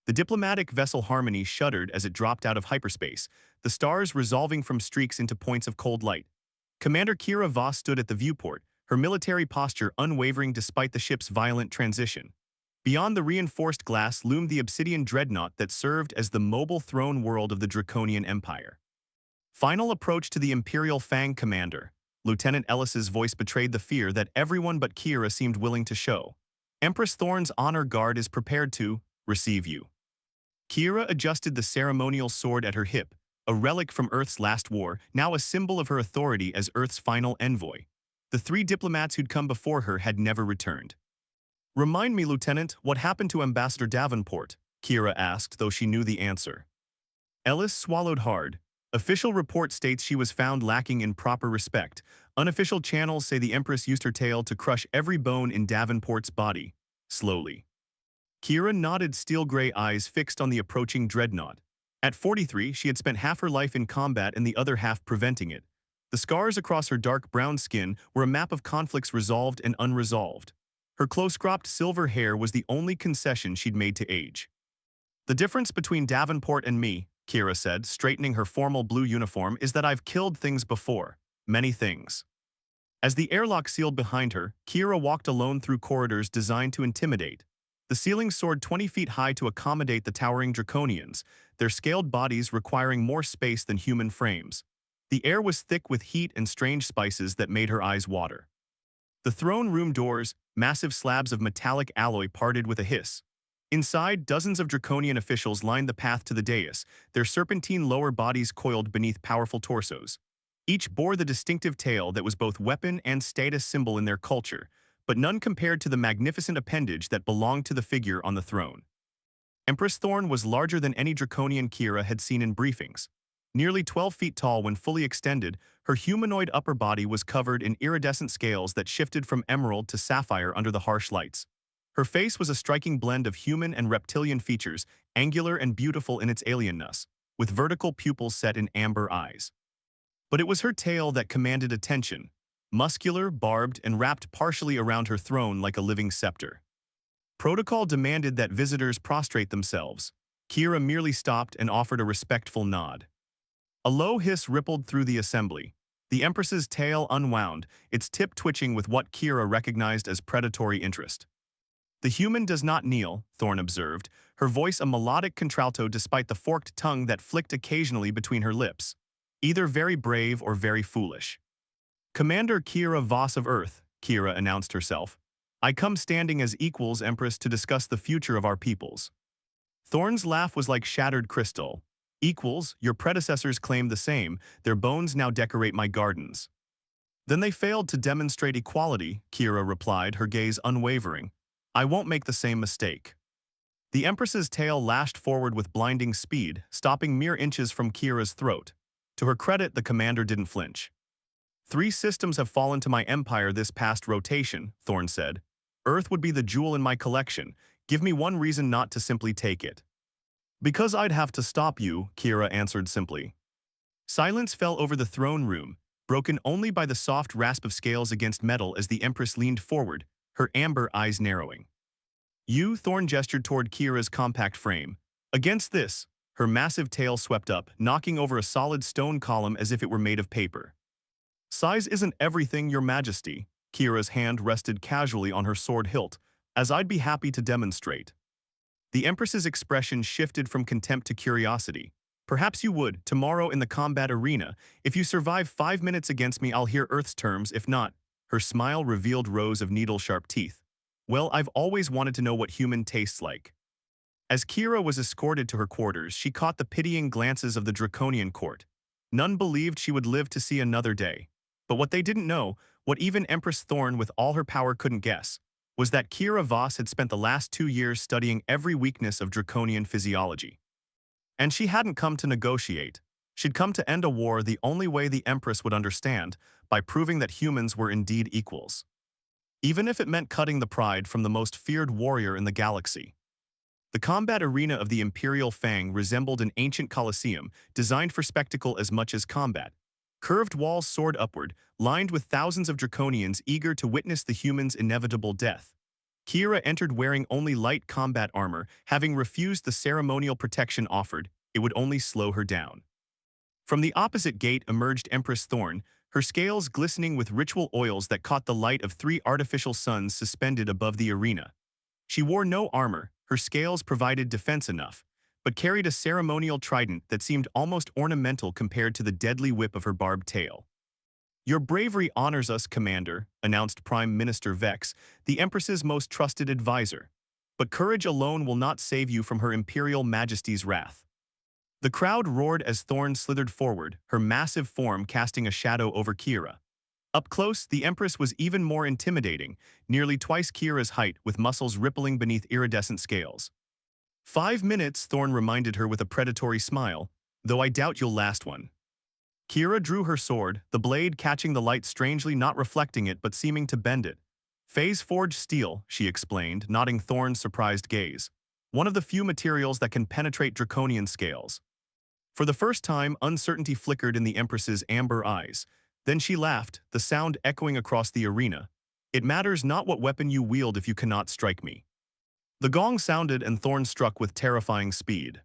The diplomatic vessel Harmony shuddered as it dropped out of hyperspace, the stars resolving from streaks into points of cold light. Commander Kira Voss stood at the viewport, her military posture unwavering despite the ship's violent transition. Beyond the reinforced glass loomed the obsidian dreadnought that served as the mobile throne world of the Draconian Empire. Final approach to the Imperial Fang Commander. Lieutenant Ellis's voice betrayed the fear that everyone but Kira seemed willing to show. Empress Thorn's honor guard is prepared to receive you. Kira adjusted the ceremonial sword at her hip, a relic from Earth's last war, now a symbol of her authority as Earth's final envoy. The three diplomats who'd come before her had never returned. "Remind me, Lieutenant, what happened to Ambassador Davenport?" Kira asked, though she knew the answer. Ellis swallowed hard. Official report states she was found lacking in proper respect. Unofficial channels say the Empress used her tail to crush every bone in Davenport's body. Slowly. Kira nodded, steel-gray eyes fixed on the approaching dreadnought. At 43, she had spent half her life in combat and the other half preventing it. The scars across her dark brown skin were a map of conflicts resolved and unresolved. Her close-cropped silver hair was the only concession she'd made to age. "The difference between Davenport and me," Kira said, straightening her formal blue uniform, "is that I've killed things before. Many things." As the airlock sealed behind her, Kira walked alone through corridors designed to intimidate. The ceilings soared 20 feet high to accommodate the towering Draconians, their scaled bodies requiring more space than human frames. The air was thick with heat and strange spices that made her eyes water. The throne room doors, massive slabs of metallic alloy, parted with a hiss. Inside, dozens of Draconian officials lined the path to the dais, their serpentine lower bodies coiled beneath powerful torsos. Each bore the distinctive tail that was both weapon and status symbol in their culture, but none compared to the magnificent appendage that belonged to the figure on the throne. Empress Thorn was larger than any Draconian Kira had seen in briefings. Nearly 12 feet tall when fully extended, her humanoid upper body was covered in iridescent scales that shifted from emerald to sapphire under the harsh lights. Her face was a striking blend of human and reptilian features, angular and beautiful in its alienness, with vertical pupils set in amber eyes. But it was her tail that commanded attention, muscular, barbed, and wrapped partially around her throne like a living scepter. Protocol demanded that visitors prostrate themselves. Kira merely stopped and offered a respectful nod. A low hiss rippled through the assembly. The Empress's tail unwound, its tip twitching with what Kira recognized as predatory interest. "The human does not kneel," Thorn observed, her voice a melodic contralto despite the forked tongue that flicked occasionally between her lips. "Either very brave or very foolish." "Commander Kira Voss of Earth," Kira announced herself. "I come standing as equals, Empress, to discuss the future of our peoples." Thorn's laugh was like shattered crystal. "Equals? Your predecessors claimed the same. Their bones now decorate my gardens." "Then they failed to demonstrate equality," Kira replied, her gaze unwavering. "I won't make the same mistake." The Empress's tail lashed forward with blinding speed, stopping mere inches from Kira's throat. To her credit, the commander didn't flinch. "3 systems have fallen to my empire this past rotation," Thorn said. "Earth would be the jewel in my collection. Give me one reason not to simply take it." "Because I'd have to stop you," Kira answered simply. Silence fell over the throne room, broken only by the soft rasp of scales against metal as the Empress leaned forward, her amber eyes narrowing. "You," Thorn gestured toward Kira's compact frame. "Against this." Her massive tail swept up, knocking over a solid stone column as if it were made of paper. "Size isn't everything, Your Majesty." Kira's hand rested casually on her sword hilt, "as I'd be happy to demonstrate." The Empress's expression shifted from contempt to curiosity. "Perhaps you would, tomorrow in the combat arena. If you survive 5 minutes against me, I'll hear Earth's terms. If not," her smile revealed rows of needle-sharp teeth. "Well, I've always wanted to know what human tastes like." As Kira was escorted to her quarters, she caught the pitying glances of the Draconian court. None believed she would live to see another day. But what they didn't know, what even Empress Thorn with all her power couldn't guess, was that Kira Voss had spent the last 2 years studying every weakness of Draconian physiology. And she hadn't come to negotiate. She'd come to end a war the only way the Empress would understand, by proving that humans were indeed equals. Even if it meant cutting the pride from the most feared warrior in the galaxy. The combat arena of the Imperial Fang resembled an ancient coliseum, designed for spectacle as much as combat. Curved walls soared upward, lined with thousands of Draconians eager to witness the humans' inevitable death. Kira entered wearing only light combat armor, having refused the ceremonial protection offered. It would only slow her down. From the opposite gate emerged Empress Thorn, her scales glistening with ritual oils that caught the light of three artificial suns suspended above the arena. She wore no armor, her scales provided defense enough, but carried a ceremonial trident that seemed almost ornamental compared to the deadly whip of her barbed tail. "Your bravery honors us, Commander," announced Prime Minister Vex, the Empress's most trusted advisor. "But courage alone will not save you from her Imperial Majesty's wrath." The crowd roared as Thorn slithered forward, her massive form casting a shadow over Kira. Up close, the Empress was even more intimidating, nearly twice Kira's height with muscles rippling beneath iridescent scales. 5 minutes, Thorn reminded her with a predatory smile, "though I doubt you'll last one." Kira drew her sword, the blade catching the light strangely not reflecting it but seeming to bend it. "Phase-forged steel," she explained, nodding Thorn's surprised gaze. "One of the few materials that can penetrate draconian scales." For the first time, uncertainty flickered in the Empress's amber eyes. Then she laughed, the sound echoing across the arena. "It matters not what weapon you wield if you cannot strike me." The gong sounded and Thorn struck with terrifying speed.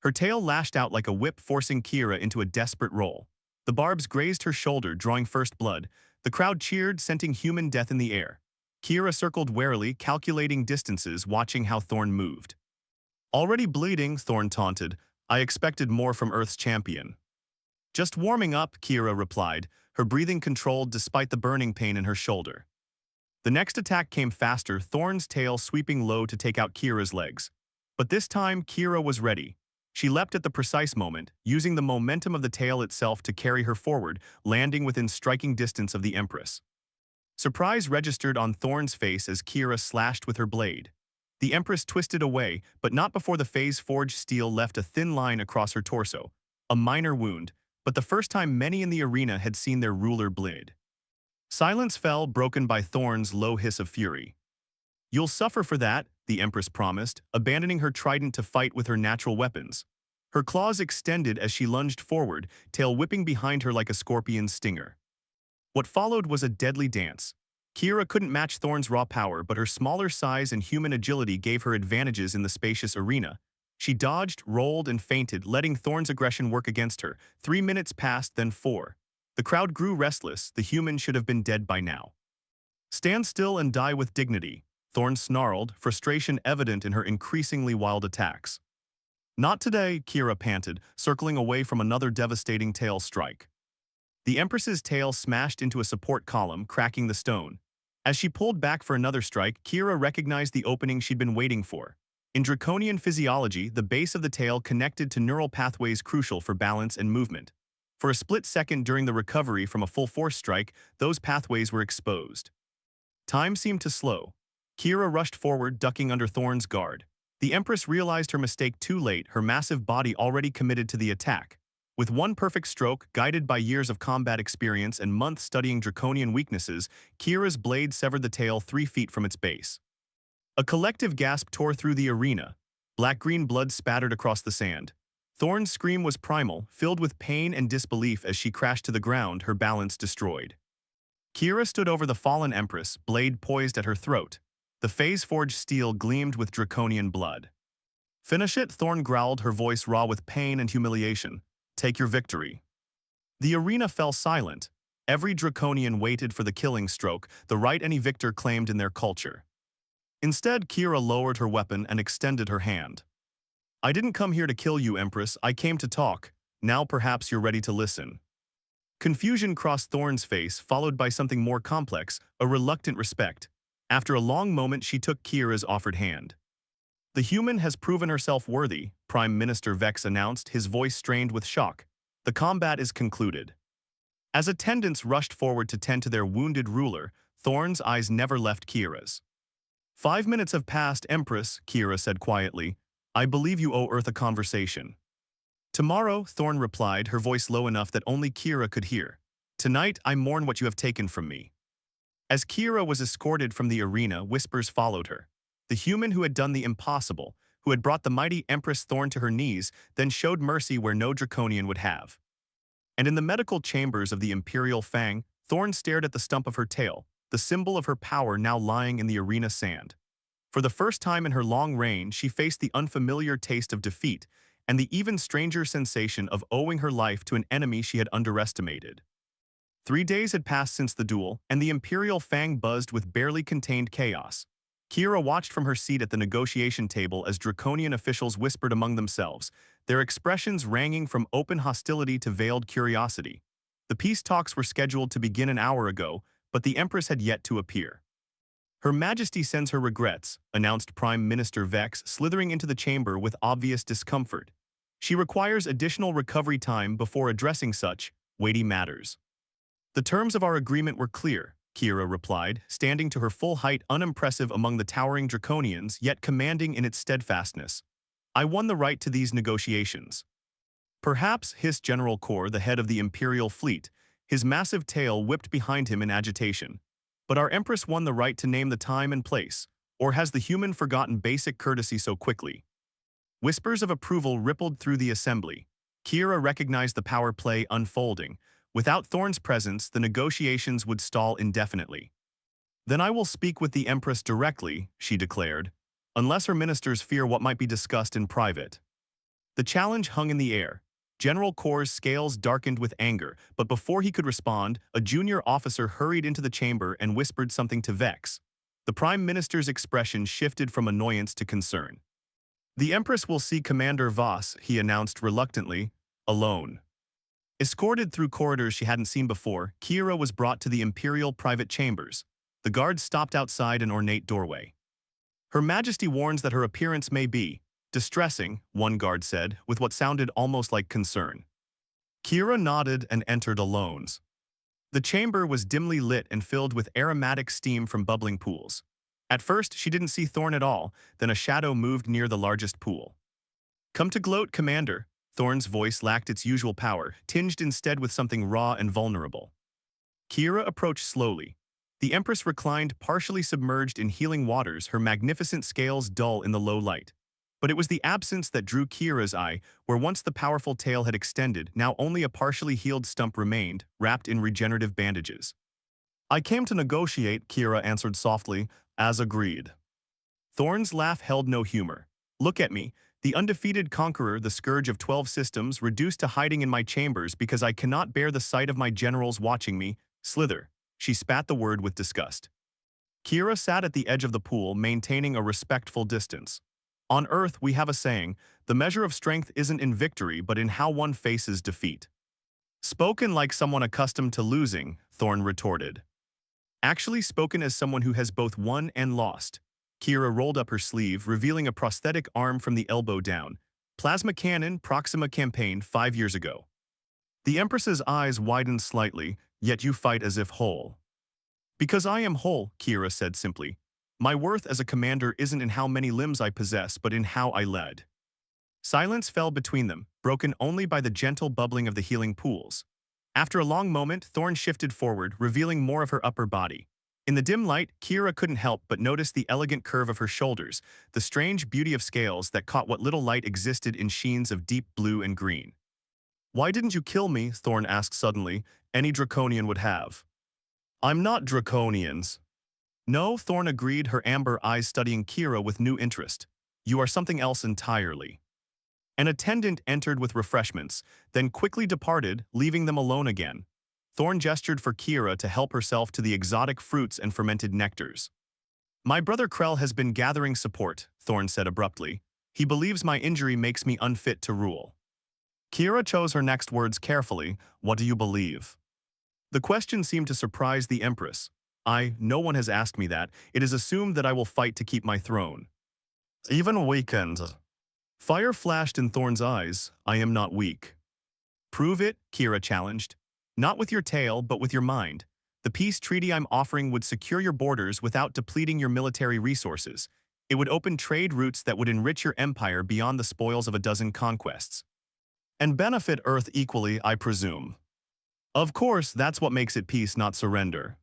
Her tail lashed out like a whip, forcing Kira into a desperate roll. The barbs grazed her shoulder, drawing first blood. The crowd cheered, scenting human death in the air. Kira circled warily, calculating distances, watching how Thorn moved. "Already bleeding," Thorn taunted. "I expected more from Earth's champion." "Just warming up," Kira replied, her breathing controlled despite the burning pain in her shoulder. The next attack came faster, Thorn's tail sweeping low to take out Kira's legs. But this time, Kira was ready. She leapt at the precise moment, using the momentum of the tail itself to carry her forward, landing within striking distance of the Empress. Surprise registered on Thorn's face as Kira slashed with her blade. The Empress twisted away, but not before the phase-forged steel left a thin line across her torso. A minor wound, but the first time many in the arena had seen their ruler bleed. Silence fell, broken by Thorn's low hiss of fury. "You'll suffer for that," the Empress promised, abandoning her trident to fight with her natural weapons. Her claws extended as she lunged forward, tail whipping behind her like a scorpion's stinger. What followed was a deadly dance. Kira couldn't match Thorn's raw power, but her smaller size and human agility gave her advantages in the spacious arena. She dodged, rolled, and feinted, letting Thorn's aggression work against her. 3 minutes passed, then 4. The crowd grew restless, the human should have been dead by now. "Stand still and die with dignity," Thorn snarled, frustration evident in her increasingly wild attacks. "Not today," Kira panted, circling away from another devastating tail strike. The Empress's tail smashed into a support column, cracking the stone. As she pulled back for another strike, Kira recognized the opening she'd been waiting for. In draconian physiology, the base of the tail connected to neural pathways crucial for balance and movement. For a split second during the recovery from a full-force strike, those pathways were exposed. Time seemed to slow. Kira rushed forward, ducking under Thorn's guard. The Empress realized her mistake too late, her massive body already committed to the attack. With one perfect stroke, guided by years of combat experience and months studying draconian weaknesses, Kira's blade severed the tail 3 feet from its base. A collective gasp tore through the arena. Black-green blood spattered across the sand. Thorn's scream was primal, filled with pain and disbelief as she crashed to the ground, her balance destroyed. Kira stood over the fallen Empress, blade poised at her throat. The phase-forged steel gleamed with draconian blood. "Finish it," Thorn growled, her voice raw with pain and humiliation. "Take your victory." The arena fell silent. Every draconian waited for the killing stroke, the right any victor claimed in their culture. Instead, Kira lowered her weapon and extended her hand. "I didn't come here to kill you, Empress. I came to talk. Now perhaps you're ready to listen." Confusion crossed Thorn's face, followed by something more complex, a reluctant respect. After a long moment, she took Kira's offered hand. "The human has proven herself worthy," Prime Minister Vex announced, his voice strained with shock. "The combat is concluded." As attendants rushed forward to tend to their wounded ruler, Thorn's eyes never left Kira's. "5 minutes have passed, Empress," Kira said quietly. "I believe you owe Earth a conversation." "Tomorrow," Thorn replied, her voice low enough that only Kira could hear. "Tonight, I mourn what you have taken from me." As Kira was escorted from the arena, whispers followed her. The human who had done the impossible, who had brought the mighty Empress Thorn to her knees, then showed mercy where no draconian would have. And in the medical chambers of the Imperial Fang, Thorn stared at the stump of her tail, the symbol of her power now lying in the arena sand. For the first time in her long reign, she faced the unfamiliar taste of defeat and the even stranger sensation of owing her life to an enemy she had underestimated. 3 days had passed since the duel, and the Imperial Fang buzzed with barely contained chaos. Kira watched from her seat at the negotiation table as Draconian officials whispered among themselves, their expressions ranging from open hostility to veiled curiosity. The peace talks were scheduled to begin an hour ago, but the Empress had yet to appear. Her Majesty sends her regrets, announced Prime Minister Vex, slithering into the chamber with obvious discomfort. She requires additional recovery time before addressing such weighty matters. The terms of our agreement were clear, Kira replied, standing to her full height, unimpressive among the towering Draconians, yet commanding in its steadfastness. I won the right to these negotiations. Perhaps, hissed General Kor, the head of the Imperial fleet, his massive tail whipped behind him in agitation. But our Empress won the right to name the time and place, or has the human forgotten basic courtesy so quickly? Whispers of approval rippled through the assembly. Kira recognized the power play unfolding. Without Thorn's presence, the negotiations would stall indefinitely. Then I will speak with the Empress directly, she declared, unless her ministers fear what might be discussed in private. The challenge hung in the air. General Kor's scales darkened with anger, but before he could respond, a junior officer hurried into the chamber and whispered something to Vex. The Prime Minister's expression shifted from annoyance to concern. The Empress will see Commander Voss, he announced reluctantly, alone. Escorted through corridors she hadn't seen before, Kira was brought to the Imperial private chambers. The guards stopped outside an ornate doorway. Her Majesty warns that her appearance may be distressing, one guard said, with what sounded almost like concern. Kira nodded and entered alone. The chamber was dimly lit and filled with aromatic steam from bubbling pools. At first, she didn't see Thorn at all, then a shadow moved near the largest pool. Come to gloat, Commander. Thorn's voice lacked its usual power, tinged instead with something raw and vulnerable. Kira approached slowly. The Empress reclined, partially submerged in healing waters, her magnificent scales dull in the low light. But it was the absence that drew Kira's eye, where once the powerful tail had extended, now only a partially healed stump remained, wrapped in regenerative bandages. I came to negotiate, Kira answered softly, as agreed. Thorn's laugh held no humor. Look at me, the undefeated conqueror, the scourge of 12 systems, reduced to hiding in my chambers because I cannot bear the sight of my generals watching me. Slither. She spat the word with disgust. Kira sat at the edge of the pool, maintaining a respectful distance. On Earth, we have a saying, the measure of strength isn't in victory but in how one faces defeat. Spoken like someone accustomed to losing, Thorn retorted. Actually spoken as someone who has both won and lost. Kira rolled up her sleeve, revealing a prosthetic arm from the elbow down. Plasma cannon, Proxima campaign 5 years ago. The Empress's eyes widened slightly, yet you fight as if whole. Because I am whole, Kira said simply. My worth as a commander isn't in how many limbs I possess, but in how I led. Silence fell between them, broken only by the gentle bubbling of the healing pools. After a long moment, Thorn shifted forward, revealing more of her upper body. In the dim light, Kira couldn't help but notice the elegant curve of her shoulders, the strange beauty of scales that caught what little light existed in sheens of deep blue and green. Why didn't you kill me? Thorn asked suddenly. Any Draconian would have. I'm not Draconians. No, Thorn agreed, her amber eyes studying Kira with new interest. You are something else entirely. An attendant entered with refreshments, then quickly departed, leaving them alone again. Thorn gestured for Kira to help herself to the exotic fruits and fermented nectars. My brother Krell has been gathering support, Thorn said abruptly. He believes my injury makes me unfit to rule. Kira chose her next words carefully. What do you believe? The question seemed to surprise the Empress. No one has asked me that. It is assumed that I will fight to keep my throne. Even weakened. Fire flashed in Thorn's eyes. I am not weak. Prove it, Kira challenged. Not with your tail, but with your mind. The peace treaty I'm offering would secure your borders without depleting your military resources. It would open trade routes that would enrich your empire beyond the spoils of a dozen conquests. And benefit Earth equally, I presume. Of course, that's what makes it peace, not surrender.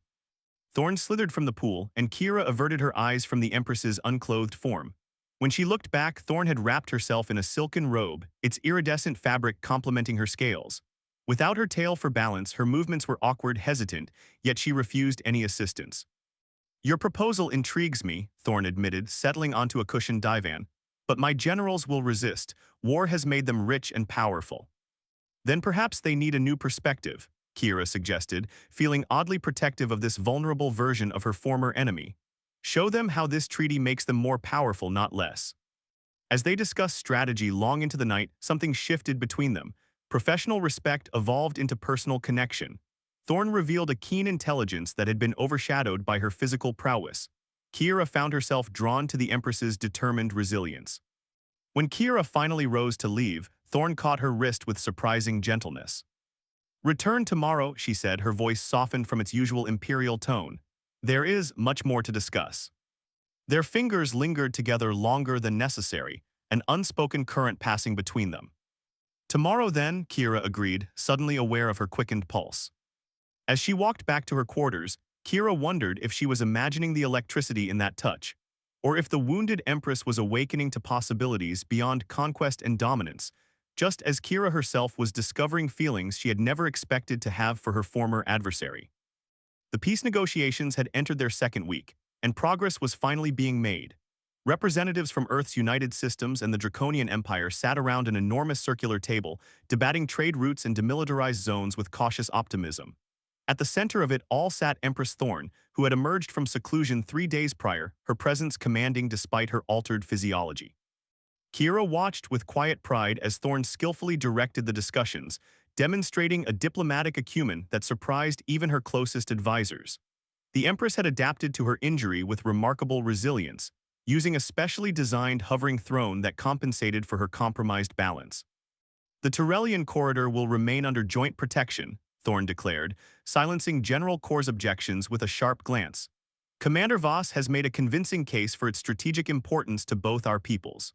Thorn slithered from the pool, and Kira averted her eyes from the Empress's unclothed form. When she looked back, Thorn had wrapped herself in a silken robe, its iridescent fabric complementing her scales. Without her tail for balance, her movements were awkward, hesitant, yet she refused any assistance. Your proposal intrigues me, Thorne admitted, settling onto a cushioned divan. But my generals will resist. War has made them rich and powerful. Then perhaps they need a new perspective, Kira suggested, feeling oddly protective of this vulnerable version of her former enemy. Show them how this treaty makes them more powerful, not less. As they discussed strategy long into the night, something shifted between them. Professional respect evolved into personal connection. Thorne revealed a keen intelligence that had been overshadowed by her physical prowess. Kira found herself drawn to the Empress's determined resilience. When Kira finally rose to leave, Thorne caught her wrist with surprising gentleness. "Return tomorrow," she said, her voice softened from its usual imperial tone. "There is much more to discuss." Their fingers lingered together longer than necessary, an unspoken current passing between them. "Tomorrow then," Kira agreed, suddenly aware of her quickened pulse. As she walked back to her quarters, Kira wondered if she was imagining the electricity in that touch, or if the wounded Empress was awakening to possibilities beyond conquest and dominance, just as Kira herself was discovering feelings she had never expected to have for her former adversary. The peace negotiations had entered their second week, and progress was finally being made. Representatives from Earth's United Systems and the Draconian Empire sat around an enormous circular table, debating trade routes and demilitarized zones with cautious optimism. At the center of it all sat Empress Thorne, who had emerged from seclusion 3 days prior, her presence commanding despite her altered physiology. Kira watched with quiet pride as Thorne skillfully directed the discussions, demonstrating a diplomatic acumen that surprised even her closest advisors. The Empress had adapted to her injury with remarkable resilience, using a specially designed hovering throne that compensated for her compromised balance. "The Tyrellian corridor will remain under joint protection," Thorne declared, silencing General Kor's objections with a sharp glance. "Commander Voss has made a convincing case for its strategic importance to both our peoples."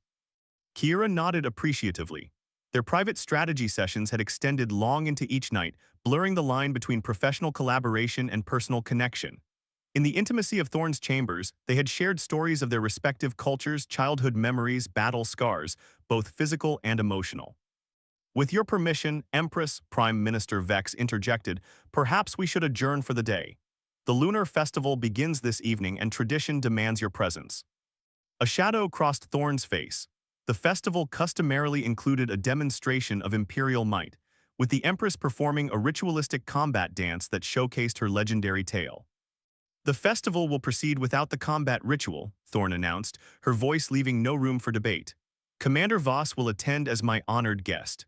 Kira nodded appreciatively. Their private strategy sessions had extended long into each night, blurring the line between professional collaboration and personal connection. In the intimacy of Thorne's chambers, they had shared stories of their respective cultures, childhood memories, battle scars, both physical and emotional. "With your permission, Empress," Prime Minister Vex interjected, "perhaps we should adjourn for the day. The lunar festival begins this evening and tradition demands your presence." A shadow crossed Thorne's face. The festival customarily included a demonstration of imperial might, with the Empress performing a ritualistic combat dance that showcased her legendary tale. "The festival will proceed without the combat ritual," Thorne announced, her voice leaving no room for debate. "Commander Voss will attend as my honored guest."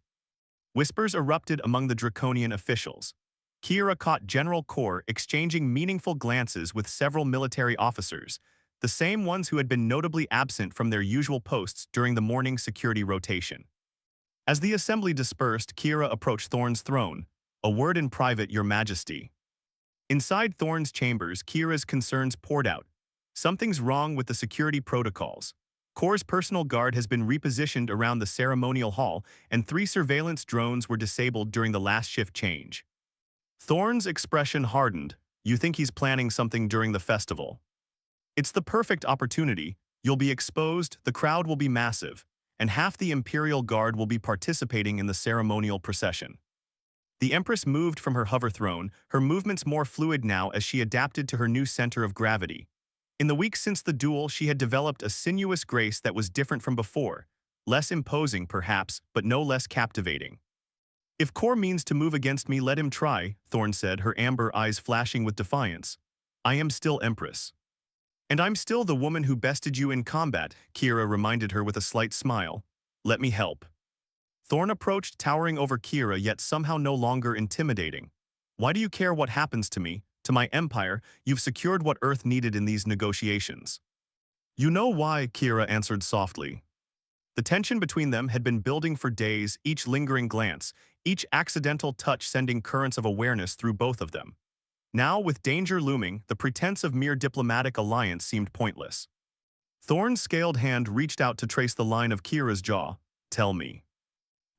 Whispers erupted among the Draconian officials. Kira caught General Kor exchanging meaningful glances with several military officers, the same ones who had been notably absent from their usual posts during the morning security rotation. As the assembly dispersed, Kira approached Thorne's throne. "A word in private, Your Majesty." Inside Thorne's chambers, Kira's concerns poured out. "Something's wrong with the security protocols. Kor's personal guard has been repositioned around the ceremonial hall, and 3 surveillance drones were disabled during the last shift change." Thorne's expression hardened. "You think he's planning something during the festival?" "It's the perfect opportunity. You'll be exposed, the crowd will be massive, and half the Imperial Guard will be participating in the ceremonial procession." The Empress moved from her hover throne, her movements more fluid now as she adapted to her new center of gravity. In the weeks since the duel, she had developed a sinuous grace that was different from before, less imposing perhaps, but no less captivating. "If Kor means to move against me, let him try," Thorne said, her amber eyes flashing with defiance. "I am still Empress." "And I'm still the woman who bested you in combat," Kira reminded her with a slight smile. "Let me help." Thorne approached, towering over Kira, yet somehow no longer intimidating. "Why do you care what happens to me? To my empire, you've secured what Earth needed in these negotiations." "You know why," Kira answered softly. The tension between them had been building for days, each lingering glance, each accidental touch sending currents of awareness through both of them. Now, with danger looming, the pretense of mere diplomatic alliance seemed pointless. Thorne's scaled hand reached out to trace the line of Kira's jaw. "Tell me."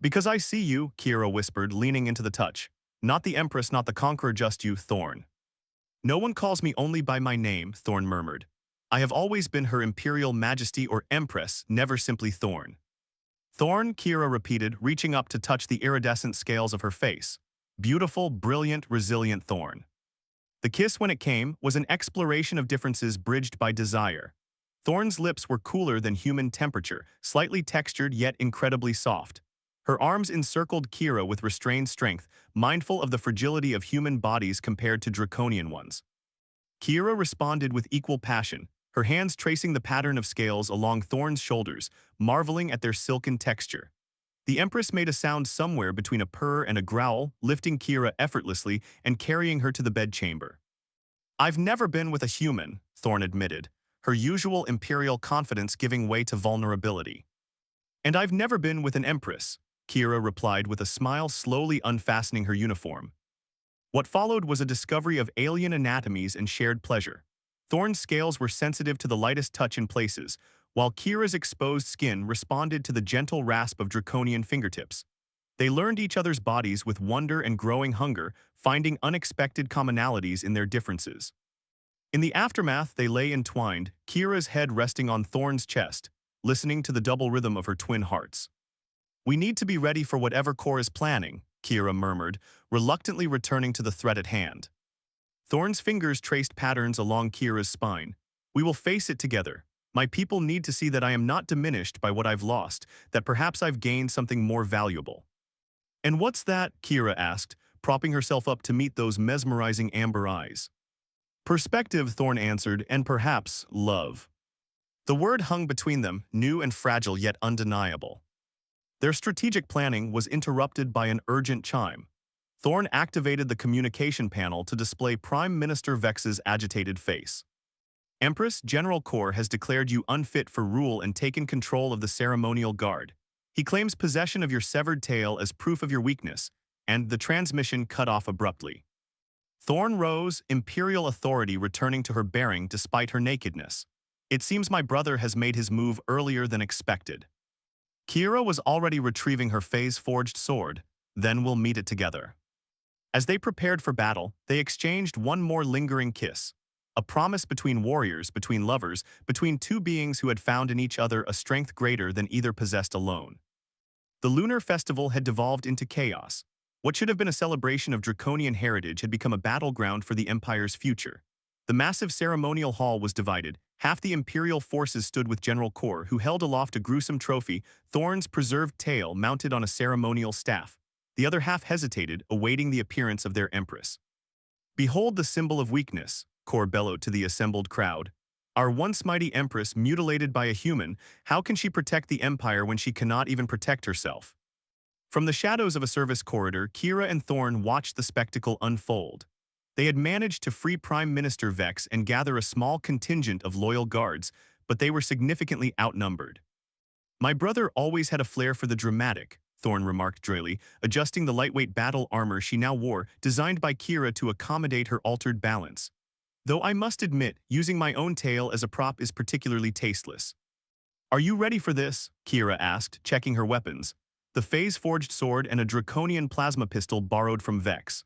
"Because I see you," Kira whispered, leaning into the touch. "Not the Empress, not the Conqueror, just you, Thorne." "No one calls me only by my name," Thorne murmured. "I have always been Her Imperial Majesty or Empress, never simply Thorne." "Thorne," Kira repeated, reaching up to touch the iridescent scales of her face. "Beautiful, brilliant, resilient Thorne." The kiss, when it came, was an exploration of differences bridged by desire. Thorne's lips were cooler than human temperature, slightly textured yet incredibly soft. Her arms encircled Kira with restrained strength, mindful of the fragility of human bodies compared to draconian ones. Kira responded with equal passion, her hands tracing the pattern of scales along Thorne's shoulders, marveling at their silken texture. The Empress made a sound somewhere between a purr and a growl, lifting Kira effortlessly and carrying her to the bedchamber. "I've never been with a human," Thorne admitted, her usual imperial confidence giving way to vulnerability. "And I've never been with an Empress," Kira replied with a smile, slowly unfastening her uniform. What followed was a discovery of alien anatomies and shared pleasure. Thorne's scales were sensitive to the lightest touch in places, while Kira's exposed skin responded to the gentle rasp of draconian fingertips. They learned each other's bodies with wonder and growing hunger, finding unexpected commonalities in their differences. In the aftermath, they lay entwined, Kira's head resting on Thorne's chest, listening to the double rhythm of her twin hearts. "We need to be ready for whatever Kor is planning," Kira murmured, reluctantly returning to the threat at hand. Thorne's fingers traced patterns along Kira's spine. "We will face it together. My people need to see that I am not diminished by what I've lost, that perhaps I've gained something more valuable." "And what's that?" Kira asked, propping herself up to meet those mesmerizing amber eyes. "Perspective," Thorne answered, "and perhaps love." The word hung between them, new and fragile yet undeniable. Their strategic planning was interrupted by an urgent chime. Thorne activated the communication panel to display Prime Minister Vex's agitated face. "Empress, General Kor has declared you unfit for rule and taken control of the ceremonial guard. He claims possession of your severed tail as proof of your weakness," and the transmission cut off abruptly. Thorne rose, imperial authority returning to her bearing despite her nakedness. "It seems my brother has made his move earlier than expected." Kira was already retrieving her phase-forged sword. "Then we'll meet it together." As they prepared for battle, they exchanged one more lingering kiss. A promise between warriors, between lovers, between two beings who had found in each other a strength greater than either possessed alone. The lunar festival had devolved into chaos. What should have been a celebration of draconian heritage had become a battleground for the Empire's future. The massive ceremonial hall was divided. Half the Imperial forces stood with General Kor, who held aloft a gruesome trophy, Thorne's preserved tail mounted on a ceremonial staff. The other half hesitated, awaiting the appearance of their Empress. "Behold the symbol of weakness," Kor bellowed to the assembled crowd. "Our once mighty Empress mutilated by a human, how can she protect the Empire when she cannot even protect herself?" From the shadows of a service corridor, Kira and Thorne watched the spectacle unfold. They had managed to free Prime Minister Vex and gather a small contingent of loyal guards, but they were significantly outnumbered. "My brother always had a flair for the dramatic," Thorne remarked drily, adjusting the lightweight battle armor she now wore, designed by Kira to accommodate her altered balance. "Though I must admit, using my own tail as a prop is particularly tasteless." "Are you ready for this?" Kira asked, checking her weapons. The phase-forged sword and a draconian plasma pistol borrowed from Vex.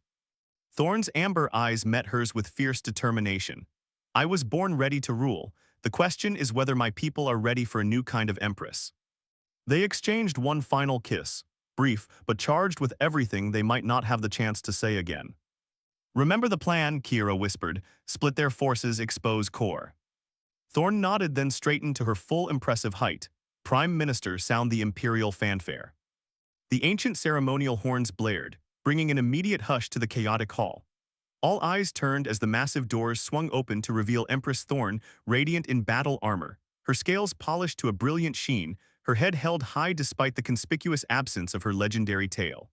Thorne's amber eyes met hers with fierce determination. "I was born ready to rule. The question is whether my people are ready for a new kind of empress." They exchanged one final kiss, brief but charged with everything they might not have the chance to say again. "Remember the plan," Kira whispered. "Split their forces, expose Kor." Thorne nodded, then straightened to her full impressive height. "Prime Minister, sound the imperial fanfare." The ancient ceremonial horns blared, bringing an immediate hush to the chaotic hall. All eyes turned as the massive doors swung open to reveal Empress Thorne, radiant in battle armor, her scales polished to a brilliant sheen, her head held high despite the conspicuous absence of her legendary tail.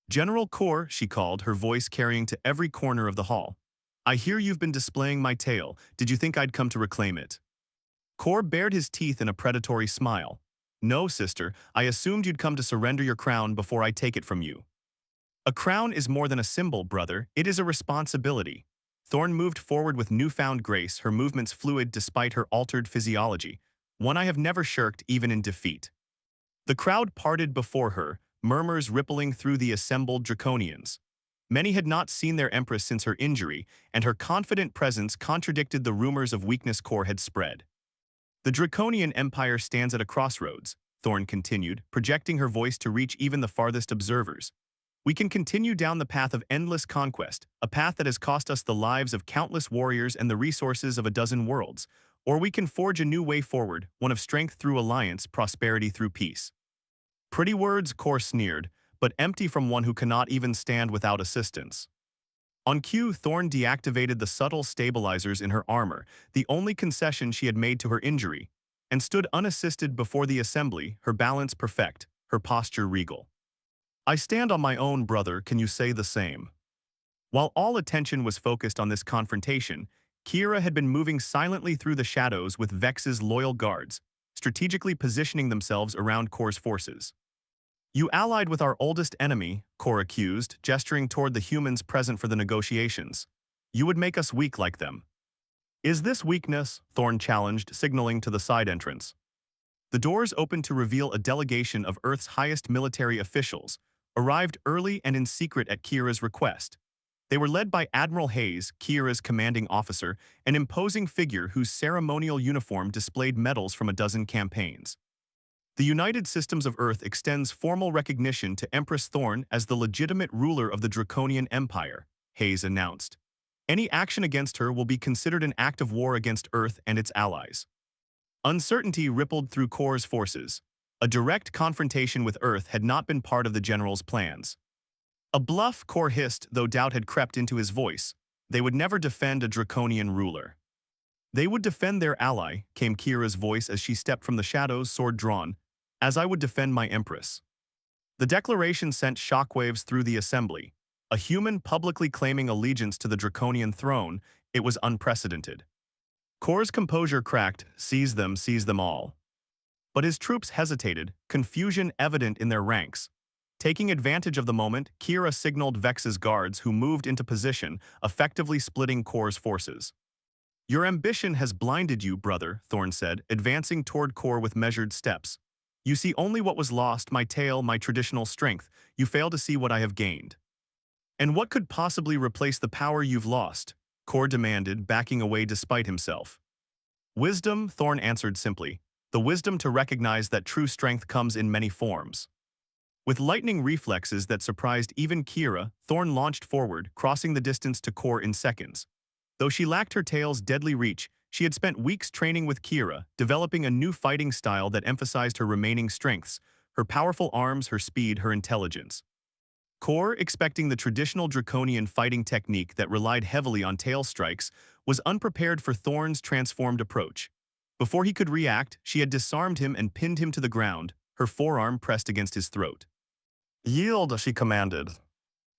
"General Kor," she called, her voice carrying to every corner of the hall. "I hear you've been displaying my tail. Did you think I'd come to reclaim it?" Kor bared his teeth in a predatory smile. "No, sister, I assumed you'd come to surrender your crown before I take it from you." "A crown is more than a symbol, brother. It is a responsibility." Thorne moved forward with newfound grace, her movements fluid despite her altered physiology, one I have never shirked even in defeat. The crowd parted before her, murmurs rippling through the assembled draconians. Many had not seen their empress since her injury, and her confident presence contradicted the rumors of weakness Kor had spread. "The Draconian Empire stands at a crossroads," Thorne continued, projecting her voice to reach even the farthest observers. We can continue down the path of endless conquest, a path that has cost us the lives of countless warriors and the resources of a dozen worlds. Or we can forge a new way forward, one of strength through alliance, prosperity through peace. Pretty words, Kor sneered, but empty from one who cannot even stand without assistance. On cue, Thorn deactivated the subtle stabilizers in her armor, the only concession she had made to her injury, and stood unassisted before the assembly, her balance perfect, her posture regal. I stand on my own, brother, can you say the same? While all attention was focused on this confrontation, Kira had been moving silently through the shadows with Vex's loyal guards, strategically positioning themselves around Kor's forces. You allied with our oldest enemy, Kor accused, gesturing toward the humans present for the negotiations. You would make us weak like them. Is this weakness? Thorn challenged, signaling to the side entrance. The doors opened to reveal a delegation of Earth's highest military officials, arrived early and in secret at Kira's request. They were led by Admiral Hayes, Kira's commanding officer, an imposing figure whose ceremonial uniform displayed medals from a dozen campaigns. The United Systems of Earth extends formal recognition to Empress Thorn as the legitimate ruler of the Draconian Empire, Hayes announced. Any action against her will be considered an act of war against Earth and its allies. Uncertainty rippled through Kor's forces. A direct confrontation with Earth had not been part of the general's plans. A bluff, Kor hissed, though doubt had crept into his voice. They would never defend a Draconian ruler. They would defend their ally, came Kira's voice as she stepped from the shadows, sword drawn, as I would defend my empress. The declaration sent shockwaves through the assembly. A human publicly claiming allegiance to the Draconian throne, it was unprecedented. Kor's composure cracked, seize them all. But his troops hesitated, confusion evident in their ranks. Taking advantage of the moment, Kira signaled Vex's guards who moved into position, effectively splitting Kor's forces. Your ambition has blinded you, brother, Thorn said, advancing toward Kor with measured steps. You see only what was lost, my tail, my traditional strength. You fail to see what I have gained. And what could possibly replace the power you've lost? Kor demanded, backing away despite himself. Wisdom, Thorn answered simply. The wisdom to recognize that true strength comes in many forms. With lightning reflexes that surprised even Kira, Thorn launched forward, crossing the distance to Kor in seconds. Though she lacked her tail's deadly reach, she had spent weeks training with Kira, developing a new fighting style that emphasized her remaining strengths, her powerful arms, her speed, her intelligence. Kor, expecting the traditional draconian fighting technique that relied heavily on tail strikes, was unprepared for Thorn's transformed approach. Before he could react, she had disarmed him and pinned him to the ground, her forearm pressed against his throat. Yield, she commanded.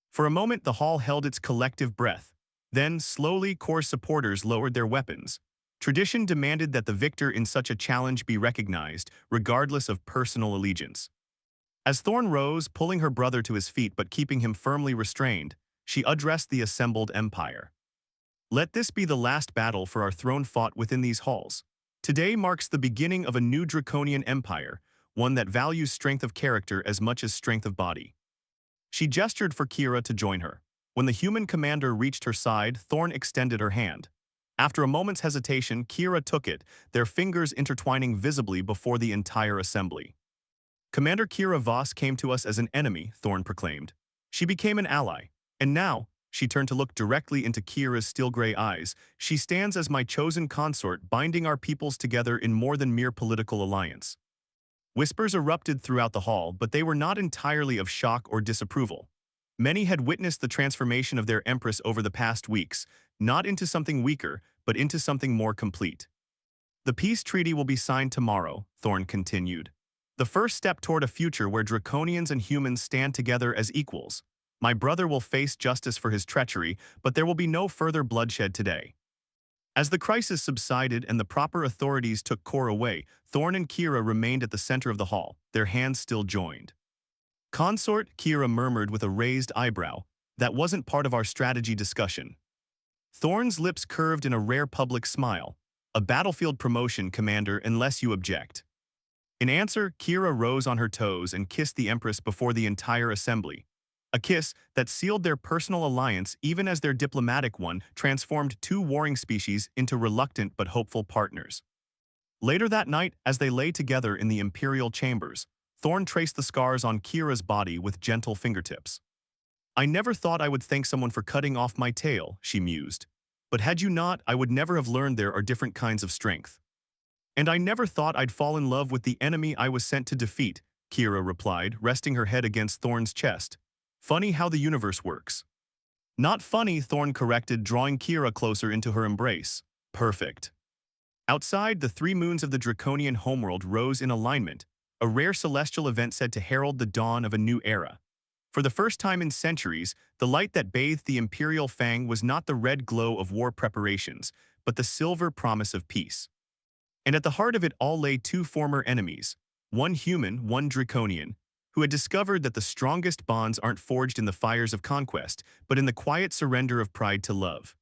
For a moment, the hall held its collective breath. Then, slowly, Kor's supporters lowered their weapons. Tradition demanded that the victor in such a challenge be recognized, regardless of personal allegiance. As Thorn rose, pulling her brother to his feet but keeping him firmly restrained, she addressed the assembled empire. Let this be the last battle for our throne fought within these halls. Today marks the beginning of a new draconian empire, one that values strength of character as much as strength of body. She gestured for Kira to join her. When the human commander reached her side, Thorn extended her hand. After a moment's hesitation, Kira took it, their fingers intertwining visibly before the entire assembly. Commander Kira Voss came to us as an enemy, Thorn proclaimed. She became an ally. And now, she turned to look directly into Kira's steel gray eyes, she stands as my chosen consort, binding our peoples together in more than mere political alliance. Whispers erupted throughout the hall, but they were not entirely of shock or disapproval. Many had witnessed the transformation of their empress over the past weeks, not into something weaker, but into something more complete. The peace treaty will be signed tomorrow, Thorn continued. The first step toward a future where draconians and humans stand together as equals. My brother will face justice for his treachery, but there will be no further bloodshed today. As the crisis subsided and the proper authorities took Kor away, Thorn and Kira remained at the center of the hall, their hands still joined. Consort, Kira murmured with a raised eyebrow, that wasn't part of our strategy discussion. Thorn's lips curved in a rare public smile. A battlefield promotion, Commander, unless you object. In answer, Kira rose on her toes and kissed the Empress before the entire assembly. A kiss that sealed their personal alliance even as their diplomatic one transformed two warring species into reluctant but hopeful partners. Later that night, as they lay together in the Imperial chambers, Thorn traced the scars on Kira's body with gentle fingertips. I never thought I would thank someone for cutting off my tail, she mused. But had you not, I would never have learned there are different kinds of strength. And I never thought I'd fall in love with the enemy I was sent to defeat, Kira replied, resting her head against Thorn's chest. Funny how the universe works. Not funny, Thorn corrected, drawing Kira closer into her embrace. Perfect. Outside, the three moons of the draconian homeworld rose in alignment, a rare celestial event said to herald the dawn of a new era. For the first time in centuries, the light that bathed the Imperial Fang was not the red glow of war preparations, but the silver promise of peace. And at the heart of it all lay two former enemies, one human, one draconian, who had discovered that the strongest bonds aren't forged in the fires of conquest, but in the quiet surrender of pride to love.